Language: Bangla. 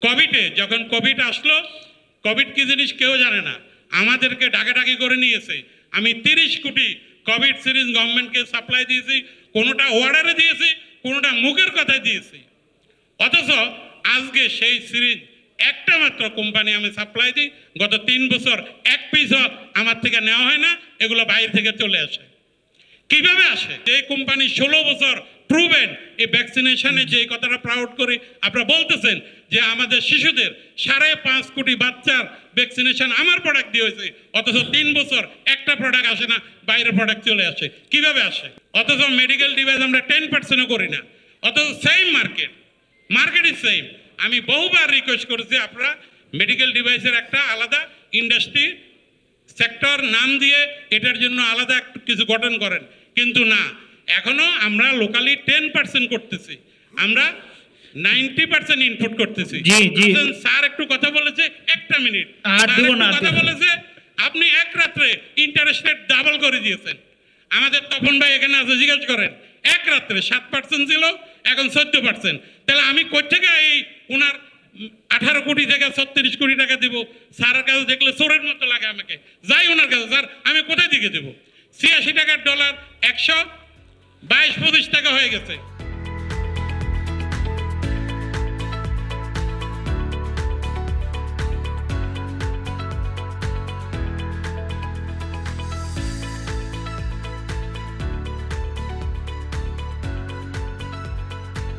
কোভিডে যখন কোভিড আসলো, কোভিড কি জিনিস কেউ জানে না, আমাদেরকে ডাকাডাকি করে নিয়েছে। আমি 30 কোটি কোভিড সিরিজ গভর্নমেন্টকে সাপ্লাই দিয়েছি, কোনোটা অর্ডারে দিয়েছি, কোনোটা মুখের কথায় দিয়েছি। অথচ আজকে সেই সিরিজ একটা মাত্র কোম্পানি আমি সাপ্লাই দিই, গত 3 বছর এক পিসও আমার থেকে নেওয়া হয় না, এগুলো বাইরে থেকে চলে আসে। কিভাবে আসে? যে কোম্পানি 16 বছর প্রুভেন এই ভ্যাকসিনেশনে, যে কথাটা প্রাউড করি, আপনারা বলতেছেন যে আমাদের শিশুদের 5.5 কোটি বাচ্চার ভ্যাকসিনেশন আমার প্রোডাক্ট দিয়ে হয়েছে, অথচ 3 বছর একটা প্রোডাক্ট আসে না, বাইরের প্রোডাক্ট চলে আসে। কিভাবে আসে? অথচ মেডিকেল ডিভাইস আমরা 10%ও করি না, অথচ সেম মার্কেট ইজ সেম। আমি বহুবার রিকোয়েস্ট করেছি আপনারা মেডিকেল ডিভাইসের একটা আলাদা ইন্ডাস্ট্রি সেক্টর নাম দিয়ে এটার জন্য আলাদা একটু কিছু গঠন করেন, কিন্তু না, এখনো আমরা লোকালি 10% করতেছি, আমরা 90% ইনপুট করতেছি। স্যার একটু কথা বলেছে, একটা মিনিট কথা বলেছে, আপনি এক রাত্রে ইন্টারেস্ট রেট ডাবল করে দিয়েছেন। আমাদের তপন ভাই এখানে আছে, জিজ্ঞেস করেন, এক রাত্রে 7% ছিল, এখন 14%। তাহলে আমি কই থেকে এই ওনার 18 কোটি থেকে 36 কোটি টাকা দিব? স্যারের কাছে দেখলে চোরের মতো লাগে আমাকে। যাই ওনার কাছে, স্যার আমি কোথায় থেকে দেবো? 86 টাকার ডলার 122-25 টাকা হয়ে গেছে।